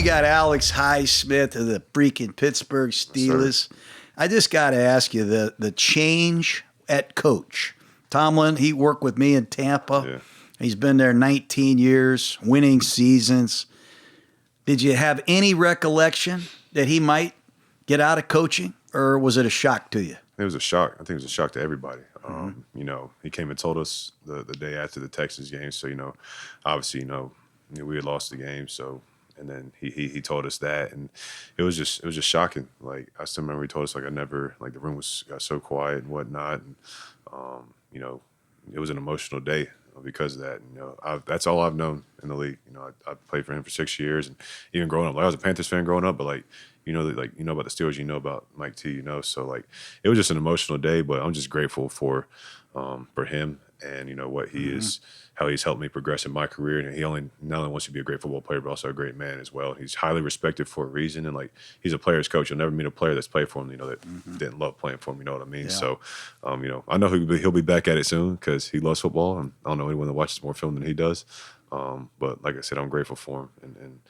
got Alex Highsmith of the freaking Pittsburgh Steelers. I just got to ask you the change at coach. Tomlin, he worked with me in Tampa. Yeah. He's been there 19 years, winning seasons. Did you have any recollection that he might get out of coaching, or was it a shock to you? It was a shock. I think it was a shock to everybody. You know, he came and told us the day after the Texans game. So, you know, obviously, you know, we had lost the game. So, and then he told us that, and it was just shocking. Like, I still remember he told us, like, the room got so quiet and whatnot. And, you know, it was an emotional day because of that. You know, that's all I've known in the league. You know, I played for him for 6 years, and even growing up, like, I was a Panthers fan growing up, but like, you know about the Steelers, you know about Mike T, you know. So like, it was just an emotional day, but I'm just grateful for him and, you know, what he is, how he's helped me progress in my career. And he not only wants to be a great football player, but also a great man as well. He's highly respected for a reason. And like, he's a player's coach. You'll never meet a player that's played for him, you know, that didn't love playing for him. You know what I mean? Yeah. So, you know, I know he'll be back at it soon because he loves football. And I don't know anyone that watches more film than he does. But like I said, I'm grateful for him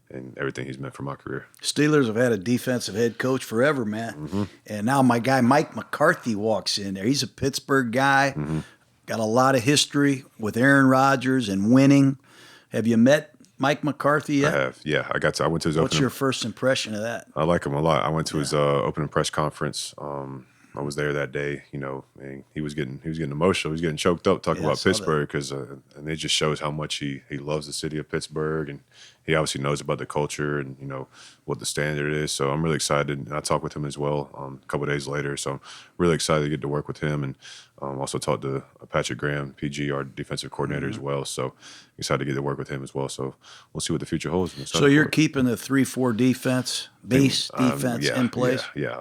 and everything he's meant for my career. Steelers have had a defensive head coach forever, man. And now my guy Mike McCarthy walks in there. He's a Pittsburgh guy, got a lot of history with Aaron Rodgers and winning. Have you met Mike McCarthy yet? I have, yeah. I went to his opening. What's your first impression of that? I like him a lot. I went to his opening press conference. I was there that day, you know, and he was getting emotional. He was getting choked up talking about Pittsburgh because, and it just shows how much he loves the city of Pittsburgh, and he obviously knows about the culture and, you know, what the standard is. So I'm really excited. And I talked with him as well a couple of days later. So I'm really excited to get to work with him, and also talked to Patrick Graham, PG, our defensive coordinator as well. So excited to get to work with him as well. So we'll see what the future holds. So you're keeping the 3-4 defense, base defense in place? Yeah.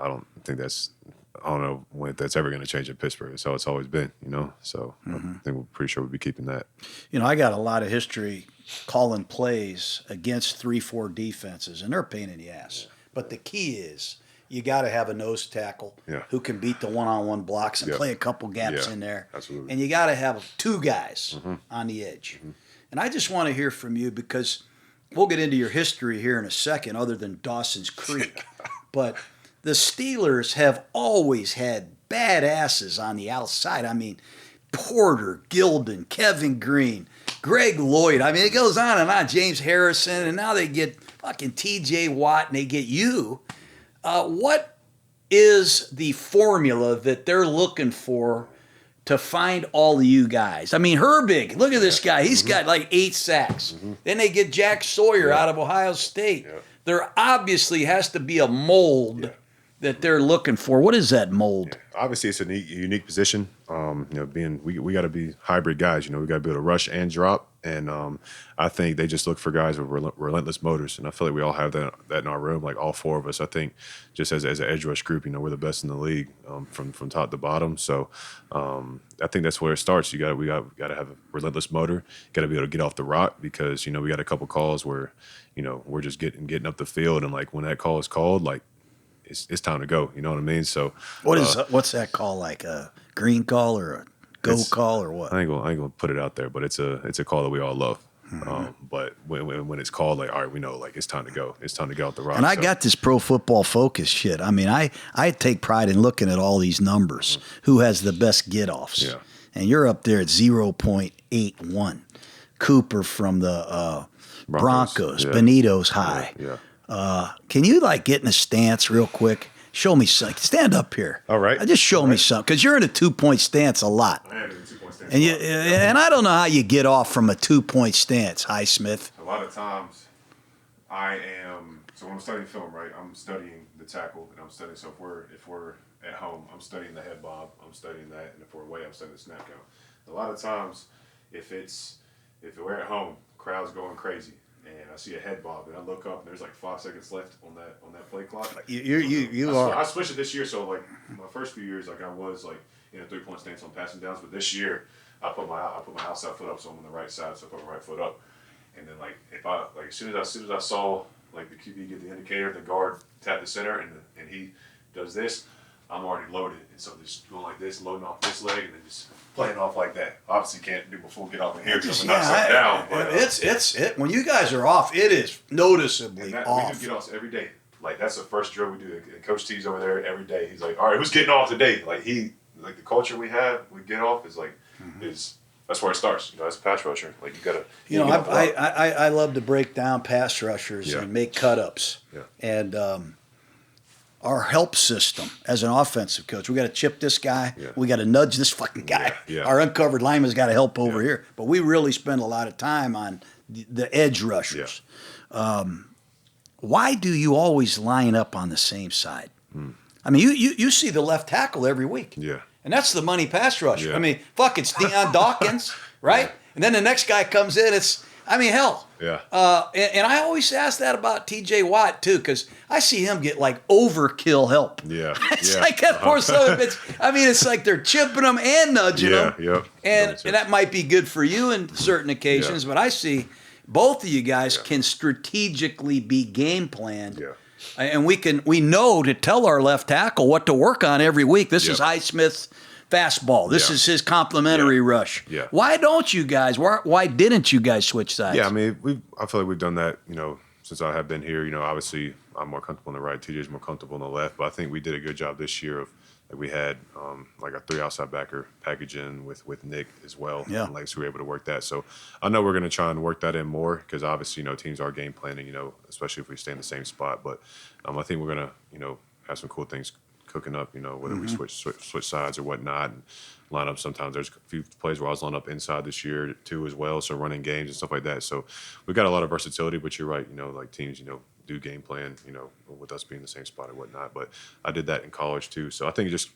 I don't know when that's ever going to change in Pittsburgh. It's how it's always been, you know. So I think we're pretty sure we'll be keeping that. You know, I got a lot of history calling plays against 3-4 defenses, and they're a pain in the ass. But the key is you got to have a nose tackle who can beat the one-on-one blocks and play a couple gaps in there. Absolutely. And you got to have two guys on the edge. And I just want to hear from you because we'll get into your history here in a second other than Dawson's Creek. But the Steelers have always had badasses on the outside. I mean, Porter, Gilden, Kevin Green, Greg Lloyd. I mean, it goes on and on. James Harrison, and now they get fucking T.J. Watt, and they get you. What is the formula that they're looking for to find all of you guys? I mean, Herbig, look at this guy. He's got like 8 sacks. Then they get Jack Sawyer out of Ohio State. There obviously has to be a mold that they're looking for. What is that mold? Obviously, it's a unique position. You know, we got to be hybrid guys. You know, we got to be able to rush and drop. And I think they just look for guys with relentless motors. And I feel like we all have that in our room. Like all 4 of us, I think, just as an edge rush group, you know, we're the best in the league from top to bottom. So I think that's where it starts. We got to have a relentless motor. Got to be able to get off the rock because, you know, we got a couple calls where, you know, we're just getting up the field, and like when that call is called, like, it's time to go. You know what I mean? So what's that call, like a green call or a go call or what? I ain't gonna put it out there, but it's a call that we all love. But when it's called, like, all right, we know, like, it's time to go. It's time to get out the rock. And I got this Pro Football Focus shit. I mean, I take pride in looking at all these numbers. Who has the best get-offs? Yeah. And you're up there at 0.81. Cooper from the Broncos. Benito's high. Yeah. Can you like get in a stance real quick? Show me something. Stand up here. All right. Just show me something, because you're in a 2-point stance a lot. I am in a 2-point stance. And I don't know how you get off from a 2-point stance, Highsmith. A lot of times, so when I'm studying film, right, I'm studying the tackle, and I'm studying. So if we're at home, I'm studying the head bob. I'm studying that, and if we're away, I'm studying the snap count. A lot of times, if we're at home, crowd's going crazy. And I see a head bob, and I look up, and there's like 5 seconds left on that play clock. I switched it this year, so like my first few years, like I was like in a 3-point stance on passing downs, but this year I put my outside foot up, so I'm on the right side, so I put my right foot up, and then like as soon as I saw like the QB get the indicator, the guard tap the center, and he does this, I'm already loaded, and so just going like this, loading off this leg, and then just playing off like that. Obviously, can't do before get off in here because I'm knock something down. But it's when you guys are off, it is noticeably off. We do get offs every day. Like that's the first drill we do. And Coach T's over there every day. He's like, all right, who's getting off today? Like the culture we have, we get off is like that's where it starts. You know, as a pass rusher, like you gotta. I love to break down pass rushers and make cut ups. Yeah. And our help system as an offensive coach, we got to chip this guy. Yeah. We got to nudge this fucking guy. Yeah. Our uncovered lineman's got to help over here. But we really spend a lot of time on the edge rushers. Yeah. Why do you always line up on the same side? I mean, you see the left tackle every week. Yeah. And that's the money pass rusher. Yeah. I mean, fuck, it's Deion Dawkins, right? Yeah. And then the next guy comes in, hell. Yeah. And I always ask that about T.J. Watt, too, because I see him get, like, overkill help. Yeah. It's like that poor son of a bitch. I mean, it's like they're chipping him and nudging him. Yeah. And that might be good for you in certain occasions, but I see both of you guys can strategically be game planned. Yeah. And we know to tell our left tackle what to work on every week. This is Highsmith's fastball. This is his complimentary rush. Yeah. Why don't you guys? Why didn't you guys switch sides? Yeah, I mean, I feel like we've done that, since I have been here. Obviously I'm more comfortable on the right. TJ's more comfortable on the left. But I think we did a good job this year of like we had like a 3 outside backer package in with Nick as well. Yeah. And like so we were able to work that. So I know we're going to try and work that in more because obviously teams are game planning. Especially if we stay in the same spot. But I think we're going to have some cool things cooking up. Whether we switch sides or whatnot and line up. Sometimes there's a few plays where I was lined up inside this year too as well. So running games and stuff like that. So we got a lot of versatility. But you're right. Like teams do game plan, with us being in the same spot or whatnot. But I did that in college too. So I think it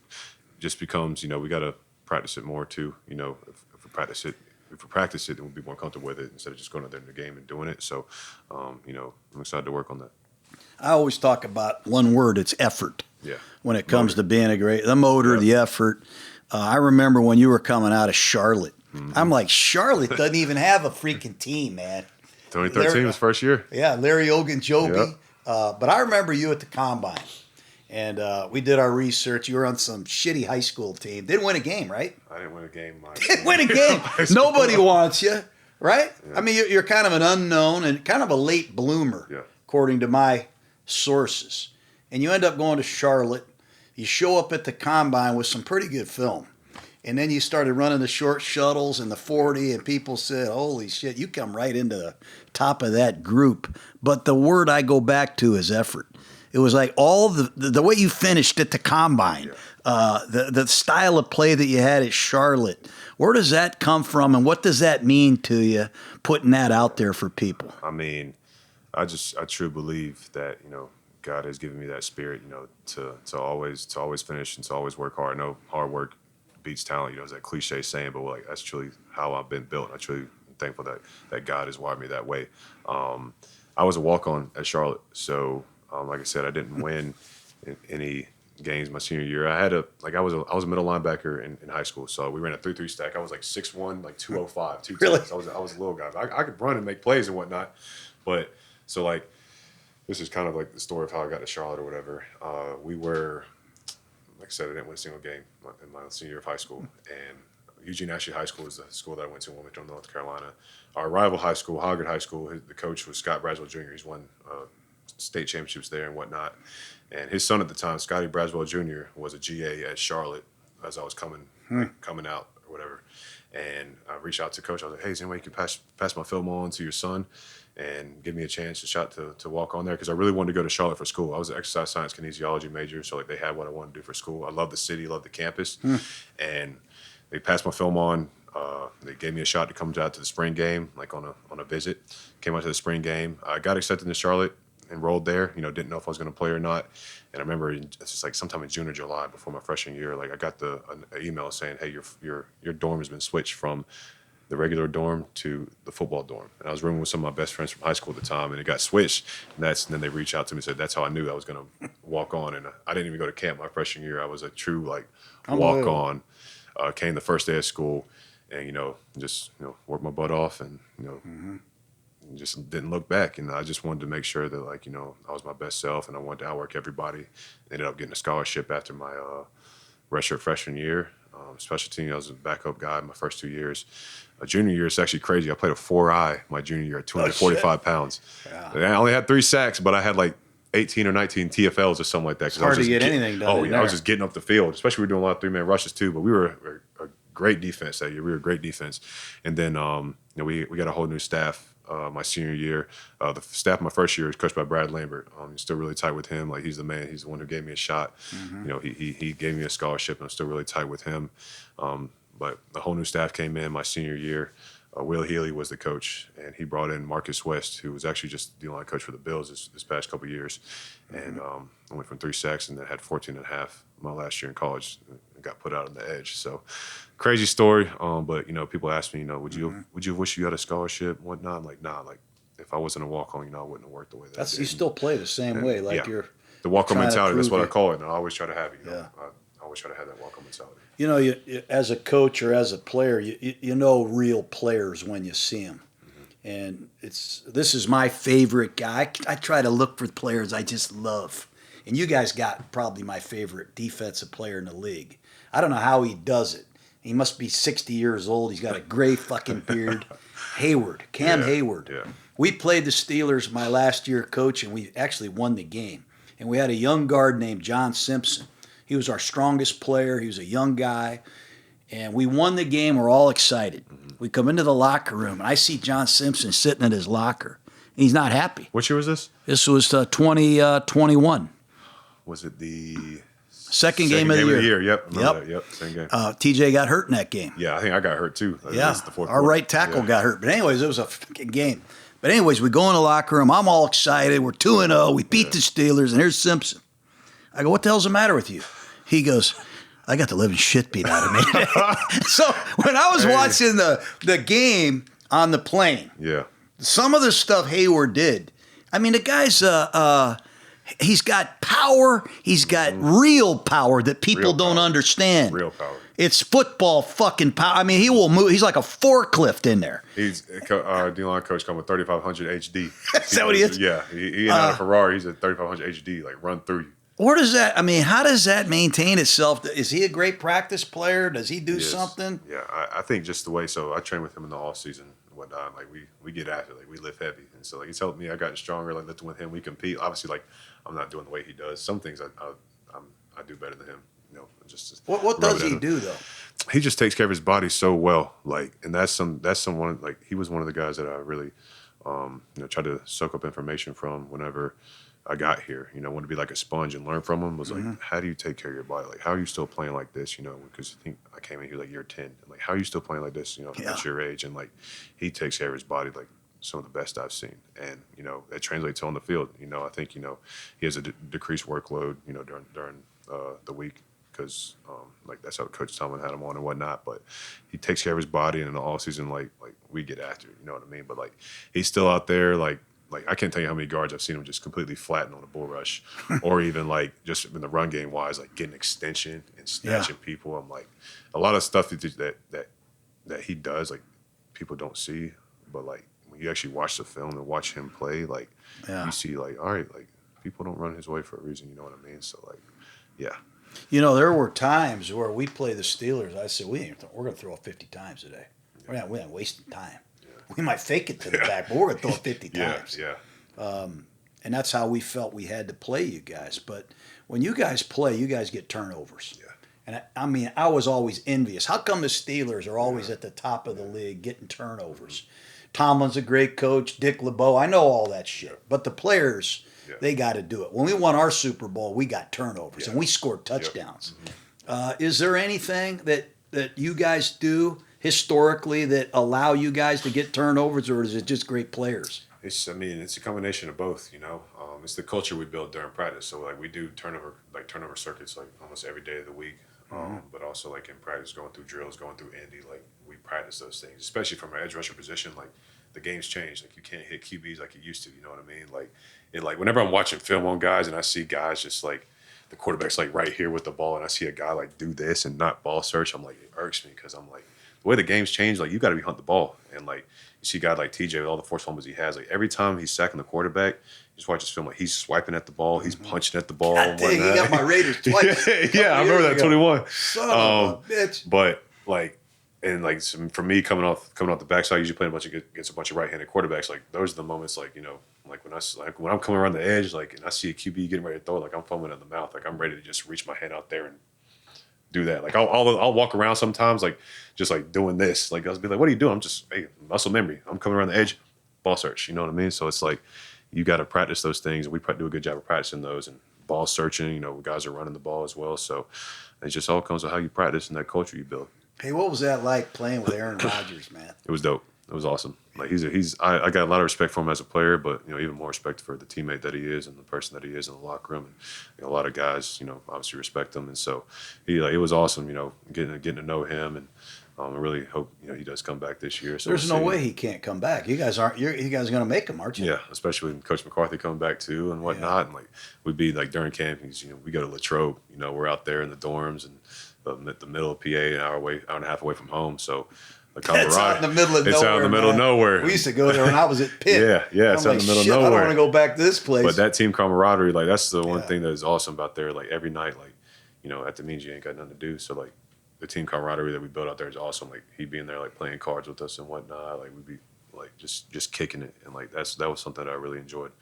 just becomes, we got to practice it more too. If we practice it, then we'll be more comfortable with it instead of just going out there in the game and doing it. So, I'm excited to work on that. I always talk about one word, it's effort. Yeah. When it comes to being the motor, the effort. I remember when you were coming out of Charlotte. I'm like, Charlotte doesn't even have a freaking team, man. 2013 was first year. Yeah, Larry Ogunjobi. Yep. But I remember you at the Combine. And we did our research. You were on some shitty high school team. Didn't win a game, right? I didn't win a game. Didn't win a game. Nobody wants you, right? Yeah. I mean, you're kind of an unknown and kind of a late bloomer, according to my sources. And you end up going to Charlotte. You show up at the Combine with some pretty good film. And then you started running the short shuttles and the 40, and people said, holy shit, you come right into the top of that group. But the word I go back to is effort. It was like all the way you finished at the Combine, the style of play that you had at Charlotte. Where does that come from, and what does that mean to you, putting that out there for people? I mean, I truly believe that, God has given me that spirit, to always finish and to always work hard. I know hard work beats talent, it's that cliche saying, but like that's truly how I've been built. I truly am thankful that God has wired me that way. I was a walk-on at Charlotte, so like I said, I didn't win in any games my senior year. I was a middle linebacker in high school, so we ran a 3-3 stack. I was like 6'1", like 205, 210. Really? I was a little guy. I could run and make plays and whatnot, but so like this is kind of like the story of how I got to Charlotte or whatever. We were. Like I said, I didn't win a single game in my senior year of high school. And Eugene Ashley High School is the school that I went to in Wilmington, North Carolina. Our rival high school, Hoggard High School, the coach was Scott Braswell Jr. He's won state championships there and whatnot. And his son at the time, Scotty Braswell Jr., was a GA at Charlotte as I was coming out or whatever. And I reached out to coach. I was like, hey, is there any way you can pass my film on to your son and give me a chance, a shot to walk on there? Because I really wanted to go to Charlotte for school. I was an exercise science kinesiology major, so like they had what I wanted to do for school. I love the city, love the campus. And they passed my film on. They gave me a shot to come out to the spring game, like on a visit. Came out to the spring game. I got accepted to Charlotte, enrolled there. Didn't know if I was going to play or not. And I remember it's just like sometime in June or July before my freshman year, like I got an email saying, hey, your dorm has been switched from the regular dorm to the football dorm. And I was rooming with some of my best friends from high school at the time, and it got switched. And then they reached out to me and said, that's how I knew I was going to walk on. And I didn't even go to camp my freshman year. I was a true walk on. Came the first day of school and, just, worked my butt off and, just didn't look back. And I just wanted to make sure that, like, you know, I was my best self and I wanted to outwork everybody. Ended up getting a scholarship after my redshirt freshman year. Special team, I was a backup guy my first 2 years. Junior year, it's actually crazy. I played a 4-eye my junior year at 245 pounds. Yeah. I only had 3 sacks, but I had like 18 or 19 TFLs or something like that. It's hard to get anything done. Oh, yeah, I was just getting up the field. Especially we were doing a lot of 3-man rushes too, but we were a great defense that year. We were a great defense. And then you know, we got a whole new staff my senior year. The staff my first year was coached by Brad Lambert. Still really tight with him. Like, he's the man. He's the one who gave me a shot. You know, he gave me a scholarship, and I'm still really tight with him. But the whole new staff came in my senior year. Will Healy was the coach, and he brought in Marcus West, who was actually just the line coach for the Bills this past couple of years. And I went from 3 sacks and then had 14 and a half my last year in college and got put out on the edge. So crazy story. But, you know, people ask me, you know, would you wish you had a scholarship and whatnot? I'm like, nah, like, if I wasn't a walk-on, you know, I wouldn't have worked the way that I did. You still play the same way, like you're the walk-on mentality. That's what I call it. And I always try to have it. You know? I always try to have that walk-on mentality. You know, you as a coach or as a player, you know real players when you see them. And this is my favorite guy. I try to look for players I just love. And you guys got probably my favorite defensive player in the league. I don't know how he does it. He must be 60 years old. He's got a gray fucking beard. Hayward, Cam Hayward. Yeah. We played the Steelers my last year coach, and we actually won the game. And we had a young guard named John Simpson. He was our strongest player. He was a young guy. And we won the game. We're all excited. We come into the locker room, and I see John Simpson sitting in his locker. And he's not happy. What year was this? This was 2021. Was it the second game of the year? Yep. Yep. Same game. TJ got hurt in that game. Yeah, I think I got hurt too. Our right tackle got hurt. But anyways, it was a fucking game. But anyways, we go in the locker room. I'm all excited. We're 2-0. We beat the Steelers, and here's Simpson. I go, what the hell's the matter with you? He goes, I got the living shit beat out of me. So when I was watching the game on the plane, some of the stuff Hayward did, I mean, the guy's he's got power. He's got real power that people don't understand. Real power. It's football fucking power. I mean, he will move. He's like a forklift in there. He's D-line coach come with 3500 HD. Is that what he is? Yeah. He not a Ferrari. He's a 3500 HD, like run through you. Where does that, I mean, how does that maintain itself? Is he a great practice player? Does he do something? Yeah, I think just the way, so I train with him in the off season and whatnot. Like, we get after, like, we lift heavy. And so, like, he's helped me. I gotten stronger, like, lifting with him. We compete. Obviously, like, I'm not doing the way he does. Some things I do better than him. You know, just what does he do though? He just takes care of his body so well. Like, and that's someone, like, he was one of the guys that I really, you know, tried to soak up information from whenever I got here. You know, wanted to be like a sponge and learn from him. Was like, how do you take care of your body? Like, how are you still playing like this? You know, because I think I came in here like year 10. And like, how are you still playing like this? You know, at your age. And like, he takes care of his body like some of the best I've seen. And, you know, that translates on the field. You know, I think, you know, he has a decreased workload, you know, during the week. Because like, that's how Coach Tomlin had him on and whatnot. But he takes care of his body, and in the off season, like we get after it, you know what I mean? But like, he's still out there, like I can't tell you how many guards I've seen him just completely flatten on a bull rush, or even like just in the run game wise, like getting extension and snatching people. I'm like, a lot of stuff that he does, like, people don't see, but like when you actually watch the film and watch him play, like you see, like, all right, like, people don't run his way for a reason, you know what I mean? So like, yeah. You know, there were times where we play the Steelers. I said, we're going to throw it 50 times today. We're not wasting time. Yeah. We might fake it to the back, but we're going to throw it 50 times. Yeah. And that's how we felt we had to play you guys. But when you guys play, you guys get turnovers. Yeah. And I mean, I was always envious. How come the Steelers are always at the top of the league getting turnovers? Tomlin's a great coach. Dick LeBeau. I know all that shit. But the players... they got to do it. When we won our Super Bowl, we got turnovers and we scored touchdowns. Is there anything that you guys do historically that allow you guys to get turnovers, or is it just great players? It's a combination of both. You know, it's the culture we build during practice. So like, we do turnover circuits like almost every day of the week. But also like in practice, going through drills, going through Indy, like we practice those things, especially from our edge rusher position. Like, the game's changed. Like, you can't hit QBs like you used to. You know what I mean? Like, whenever I'm watching film on guys and I see guys just like the quarterback's like right here with the ball, and I see a guy like do this and not ball search, I'm like, it irks me, because I'm like, the way the game's changed, like you got to be hunting the ball. And like you see a guy like TJ with all the forced fumbles he has, like every time he's sacking the quarterback, you just watch this film, like he's swiping at the ball, he's punching at the ball. God dang, he got my Raiders twice. Yeah, I remember that 21. Son of a bitch. But like, and like for me coming off the backside, usually playing against a bunch of right-handed quarterbacks. Like those are the moments, like like when I'm coming around the edge, like and I see a QB getting ready to throw, like I'm foaming at the mouth, like I'm ready to just reach my hand out there and do that. Like I'll walk around sometimes, like just like doing this. Like I'll be like, "What are you doing?" I'm just muscle memory. I'm coming around the edge, ball search. You know what I mean? So it's like you got to practice those things, and we do a good job of practicing those and ball searching. Guys are running the ball as well. So it just all comes with how you practice and that culture you build. Hey, what was that like playing with Aaron Rodgers, man? It was dope. It was awesome. Like I got a lot of respect for him as a player, but even more respect for the teammate that he is and the person that he is in the locker room. And a lot of guys, obviously respect him. And so it was awesome, getting to know him. And I really hope he does come back this year. So there's no way he can't come back. You guys are going to make him, aren't you? Yeah, especially when Coach McCarthy coming back too and whatnot. Yeah. And like we'd be like during campings, we go to Latrobe. We're out there in the dorms and the middle of PA, an hour and a half away from home. So. It's out in the middle of nowhere. It's out in the middle of nowhere. We used to go there when I was at Pitt. Yeah, it's out in the middle of nowhere. I don't want to go back to this place. But that team camaraderie, like that's the one thing that is awesome about there. Like every night, like at the means you ain't got nothing to do. So like the team camaraderie that we built out there is awesome. Like he being there, like playing cards with us and whatnot. Like we'd be like just kicking it, and like that was something that I really enjoyed.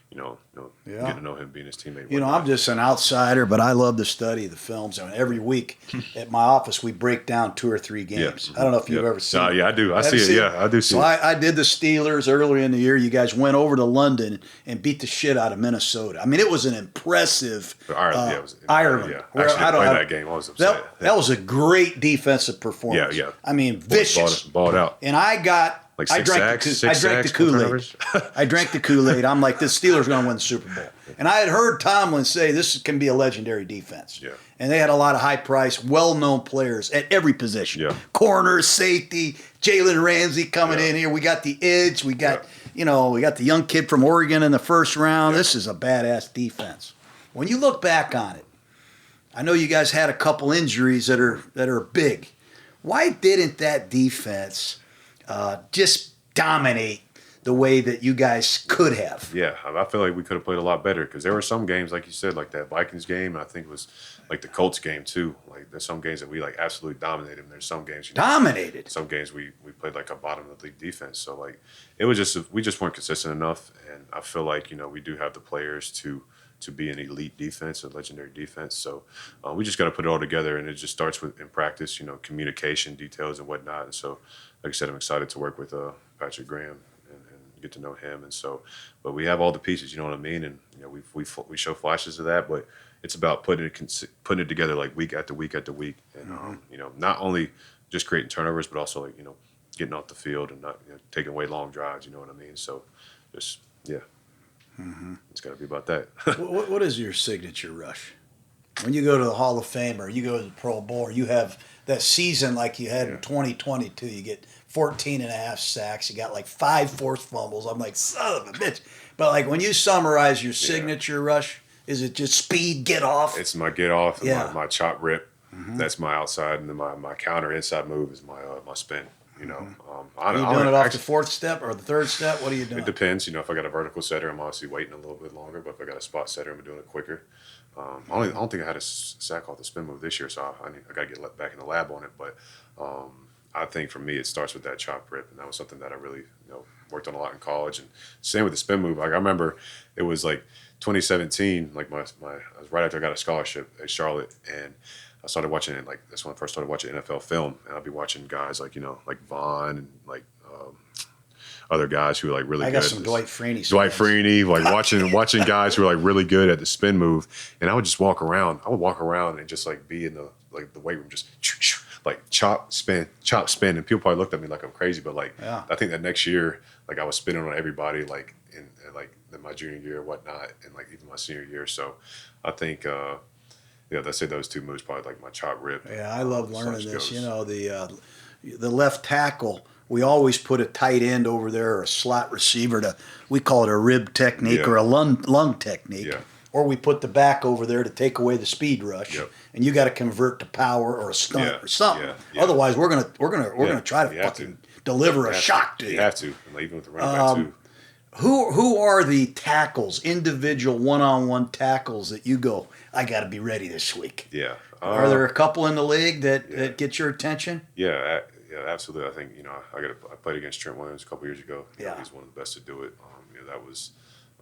Getting to know him, being his teammate. I'm just an outsider, but I love to study the films. And every week at my office, we break down 2 or 3 games. I don't know if you've ever seen it. Yeah, I do. I see it. Yeah, I do see it. I did the Steelers earlier in the year. You guys went over to London and beat the shit out of Minnesota. I mean, it was an impressive Ireland. Ireland. Yeah. Actually, I didn't play that game. I was upset. That was a great defensive performance. Yeah. I mean, vicious. Balled out. And I got... Like I drank the Kool-Aid. I drank the Kool-Aid. I'm like, this Steelers are going to win the Super Bowl. And I had heard Tomlin say this can be a legendary defense. Yeah. And they had a lot of high-priced, well-known players at every position. Yeah. Corner, safety, Jalen Ramsey coming in here. We got the edge. We got, we got the young kid from Oregon in the first round. This is a badass defense. When you look back on it, I know you guys had a couple injuries that are big. Why didn't that defense just dominate the way that you guys could have? Yeah, I feel like we could have played a lot better because there were some games, like you said, like that Vikings game, and I think it was like the Colts game too. Like there's some games that we like absolutely dominated, and there's some games dominated. Some games we played like a bottom of the league defense. So like it was we just weren't consistent enough, and I feel like we do have the players to be an elite defense, a legendary defense. So we just got to put it all together, and it just starts with in practice, communication, details, and whatnot. And so, like I said, I'm excited to work with Patrick Graham and get to know him. And so, but we have all the pieces, you know what I mean? And we show flashes of that, but it's about putting it together like week after week after week, and not only just creating turnovers, but also like getting off the field and not taking away long drives. You know what I mean? So, just it's got to be about that. What is your signature rush? When you go to the Hall of Fame or you go to the Pro Bowl, or you have that season like you had in 2022, you get 14 and a half sacks, you got like 5 forced fumbles. I'm like, son of a bitch. But like when you summarize your signature rush, is it just speed, get off? It's my get off, and my chop rip. That's my outside, and then my counter inside move is my spin. Are you doing it off the 4th step or the 3rd step? What are you doing? It depends. If I got a vertical setter, I'm obviously waiting a little bit longer. But if I got a spot setter, I'm doing it quicker. I don't think I had a sack off the spin move this year, so I got to get back in the lab on it. But I think for me, it starts with that chop rip, and that was something that I really worked on a lot in college. And same with the spin move. Like I remember, it was like 2017. Like I was right after I got a scholarship at Charlotte, and I started watching it. Like that's when I first started watching NFL film, and I'd be watching guys like like Vaughn and like other guys who are like really good. I got some Dwight Freeney. Like watching guys who are like really good at the spin move, and I would just walk around. I would walk around and just like be in the weight room, just like chop, spin, and people probably looked at me like I'm crazy, but like I think that next year, like I was spinning on everybody, like in my junior year, whatnot, and like even my senior year. So I think. Let's say those 2 moves probably like my chop rip. Yeah, I love learning this. The left tackle, we always put a tight end over there or a slot receiver we call it a rib technique or a lung technique. Yeah. or we put the back over there to take away the speed rush, and you got to convert to power or a stunt or something. Otherwise, we're gonna try to fucking deliver a shock to you. You have to, and even with the running back too. Who are the tackles, individual one-on-one tackles that you go, I got to be ready this week? Yeah. Are there a couple in the league that get your attention? Yeah, absolutely. I think I played against Trent Williams a couple years ago. He's one of the best to do it. That was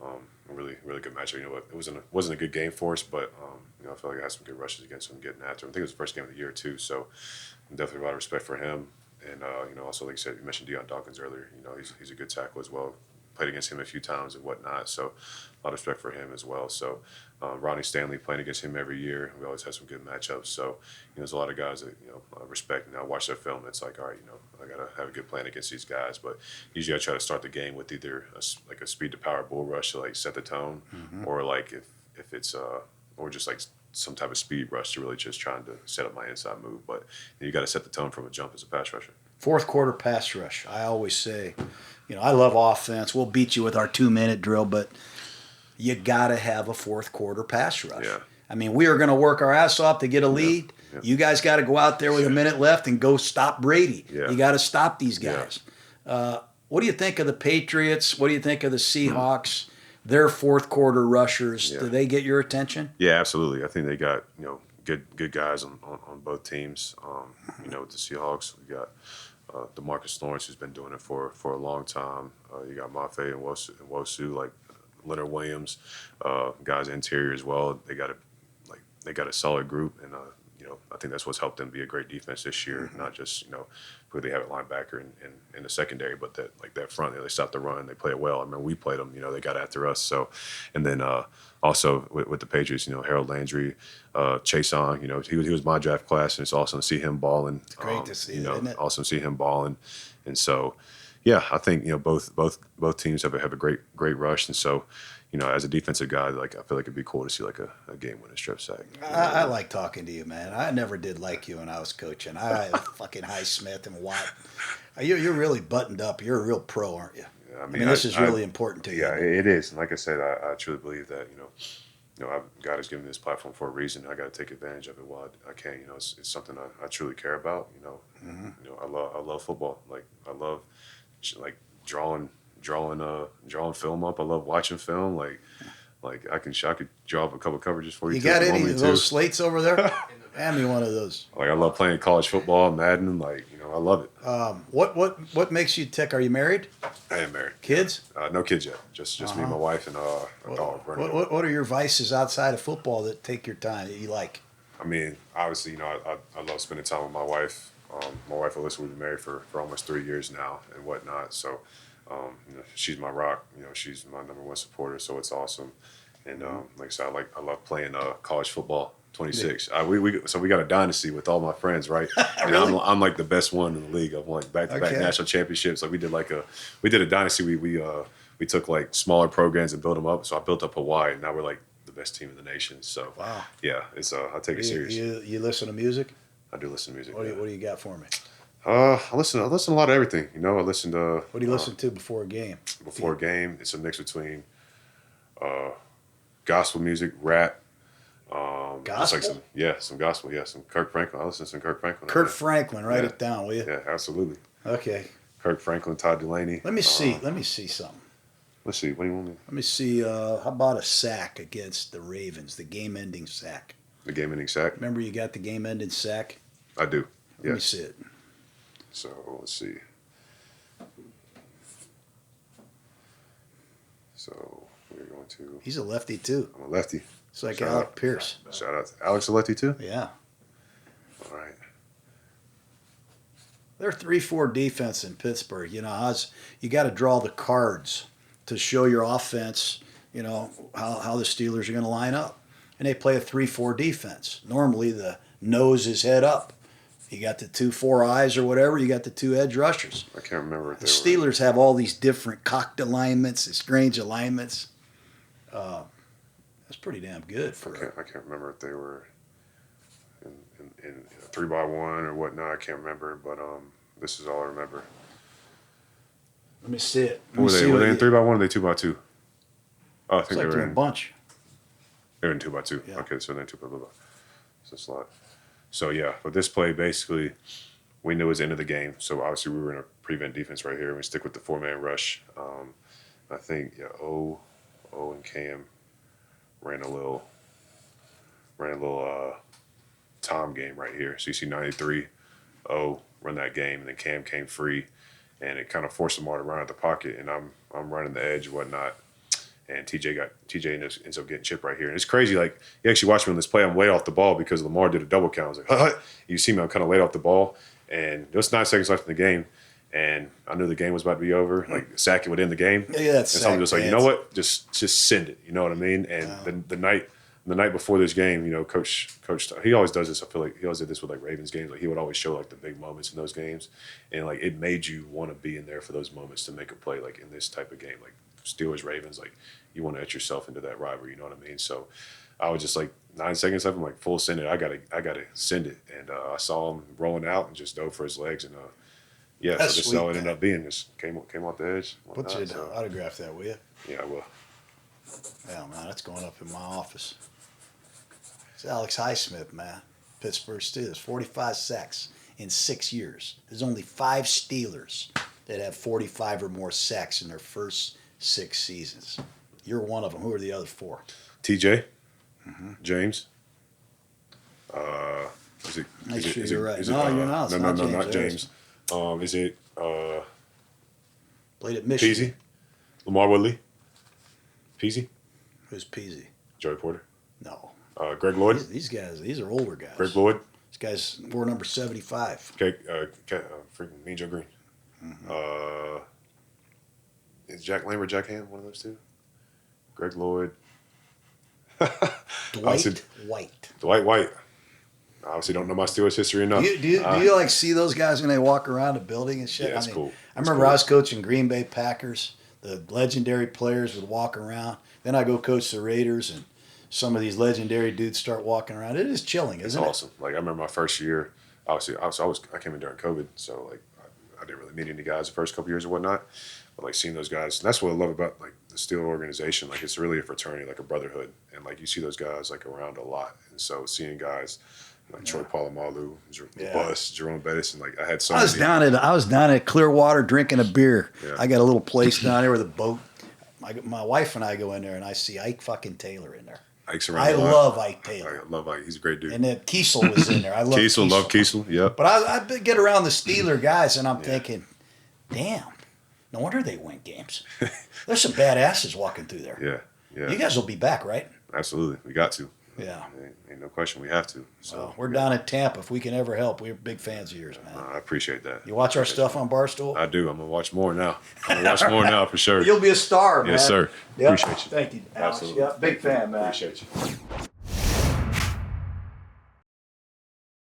a really good matchup. It wasn't a good game for us, but I feel like I had some good rushes against him, getting after him. I think it was the first game of the year too, so definitely a lot of respect for him. And also like you said, you mentioned Deion Dawkins earlier. He's a good tackle as well. Played against him a few times and whatnot, so a lot of respect for him as well. So Ronnie Stanley, playing against him every year, we always have some good matchups. So there's a lot of guys that I respect, and I watch their film. It's like, all right, I gotta have a good plan against these guys. But usually I try to start the game with either a speed to power bull rush to like set the tone, or like if it's or just like some type of speed rush to really just trying to set up my inside move. But you got to set the tone from a jump as a pass rusher. Fourth quarter pass rush. I always say, I love offense. We'll beat you with our 2-minute drill, but you got to have a fourth quarter pass rush. Yeah. I mean, we are going to work our ass off to get a lead. Yeah. You guys got to go out there with a minute left and go stop Brady. Yeah. You got to stop these guys. Yeah. What do you think of the Patriots? What do you think of the Seahawks? Their fourth quarter rushers, do they get your attention? Yeah, absolutely. I think they got good guys on both teams. With the Seahawks, we got DeMarcus Lawrence, who's been doing it for a long time. You got Mafe and Wosu, like Leonard Williams, guys interior as well. They got a solid group, and I think that's what's helped them be a great defense this year. Not just who they have at linebacker in the secondary, but that front, they stop the run, they play it well. I mean, we played them, they got after us. So, and then also with the Patriots, Harold Landry, Chase On, he was my draft class, and it's awesome to see him balling. It's great to see, isn't it? Awesome to see him balling, and so yeah, I think both teams have a great rush, and so. As a defensive guy, I feel like it'd be cool to see like a game-winning strip sack. I like talking to you, man. I never did like you when I was coaching. I fucking Highsmith and Watt. You're really buttoned up. You're a real pro, aren't you? Yeah, I mean this is really important to you. Yeah, it is. And like I said, I truly believe that God has given me this platform for a reason. I got to take advantage of it while I can. It's something I truly care about. I love football. Like I love drawing film up. I love watching film. Like I could draw up a couple coverages for you. You got any of those slates over there? Hand me one of those. Like I love playing college football, Madden. I love it. What makes you tick? Are you married? I am married. Kids? No kids yet. Just me and my wife and a dog. What are your vices outside of football that take your time that you like? I mean, obviously, I love spending time with my wife. My wife Alyssa, we've been married for almost 3 years now and whatnot. So. She's my rock. She's my number one supporter, so it's awesome. And like I said, I love playing college football. 26. Yeah. We got a dynasty with all my friends, right? And really? I'm like the best one in the league. I've won back-to-back national championships. Like we did a dynasty. We took like smaller programs and built them up. So I built up Hawaii, and now we're like the best team in the nation. So wow, yeah, it's I take it serious. You listen to music? I do listen to music. What do you got for me? I listen to a lot of everything. I listen to. What do you listen to before a game? Before a game, it's a mix between gospel music, rap. Gospel? Some gospel. Yeah, some Kirk Franklin. I listen to some Kirk Franklin. Kirk Franklin, write it down, will you? Yeah, absolutely. Okay. Kirk Franklin, Todd Dulaney. Let me see. Let me see something. Let's see. What do you want me? Let me see. How about a sack against the Ravens? The game-ending sack. The game-ending sack. Remember, you got the game-ending sack. I do. Let me see it. So let's see. So we're going to. He's a lefty too. I'm a lefty. It's like Alec Pierce. Shout out to Alex, a lefty too. Yeah. All right. They're 3-4 defense in Pittsburgh. You got to draw the cards to show your offense. How the Steelers are going to line up, and they play a 3-4 defense. Normally the nose is head up. You got the 2-4 eyes or whatever. You got the 2 edge rushers. I can't remember what the Steelers have all these different cocked alignments, strange alignments. That's pretty damn good I can't remember if they were in 3-by-1 or whatnot. I can't remember, but this is all I remember. Let me see it. Were they in 3-by-1 or were they 2-by-2? Oh, I think they were in a bunch. They're in 2x2. Yeah. Okay, so they're in 2x2. So slot. So yeah, but this play basically, we knew it was the end of the game. So obviously we were in a prevent defense right here. We stick with the 4-man rush. I think O and Cam ran a little Tom game right here. So you see 93, O run that game, and then Cam came free, and it kind of forced them all to run out the pocket, and I'm running the edge and whatnot. And TJ ends up getting chipped right here. And it's crazy. Like, you actually watch me on this play. I'm way off the ball because Lamar did a double count. I was like, huh. You see me, I'm kind of late off the ball. And there was 9 seconds left in the game. And I knew the game was about to be over. Like, sacking would end the game. Yeah, that's and so I'm just like, you know what? Just send it. You know what I mean? And the night before this game, you know, Coach, he always does this. I feel like he always did this with like Ravens games. Like, he would always show like the big moments in those games, and like it made you want to be in there for those moments to make a play. Like in this type of game, like Steelers Ravens, like you want to etch yourself into that rivalry. You know what I mean? So I was just like 9 seconds left. I'm like, full send it. I gotta send it. And I saw him rolling out and just dove for his legs, and yeah, that's so this is sweet, how it ended up being. Just came off the edge. Put your autograph that, will you? Yeah, I will. Yeah, man, that's going up in my office. It's Alex Highsmith, man. Pittsburgh Steelers, 45 sacks in 6 years. There's only 5 Steelers that have 45 or more sacks in their first 6 seasons. You're one of them. Who are the other 4? TJ, James. Make sure you're right. No, you're not. No, not James. Is it Played at Michigan. Peasy? Lamar Woodley? Peasy? Who's Peasy? Joey Porter? No. Greg Lloyd? These guys, these are older guys. Greg Lloyd? This guy's wore number 75. Okay, freaking Mean Joe Green. Is Jack Lambert, Jack Ham, one of those two? Greg Lloyd. Dwight White. Dwight White. I obviously don't know my Steelers history enough. Do you like see those guys when they walk around the building and shit? Yeah, that's cool. I remember I was coaching Green Bay Packers. The legendary players would walk around. Then I go coach the Raiders, and some of these legendary dudes start walking around. It is chilling, isn't it? It's awesome. Like, I remember my first year. Obviously, I came in during COVID, so like I didn't really meet any guys the first couple years or whatnot. But like seeing those guys, and that's what I love about like the Steeler organization. Like, it's really a fraternity, like a brotherhood, and like you see those guys like around a lot. And so seeing guys like Troy Polamalu, Bus, Jerome Bettis, and like I had so. I was down at Clearwater drinking a beer. Yeah. I got a little place down there with a boat. My wife and I go in there, and I see Ike fucking Taylor in there. Ike's around. I love Ike Taylor. I love Ike. He's a great dude. And then Kiesel was in there. I love Kiesel. Love Kiesel. Yep. But I get around the Steeler guys, and I'm thinking, damn, no wonder they win games. There's some badasses walking through there. Yeah. You guys will be back, right? Absolutely. We got to. Yeah. Ain't no question. We have to. So Well, we're down in Tampa. If we can ever help, we're big fans of yours, man. I appreciate that. You watch our stuff on Barstool? I do. I'm gonna watch more now. For sure. You'll be a star, man. Yes, sir. Yep. Appreciate you. Thank you, Alex. Absolutely. Yep. Big fan, man. Appreciate you.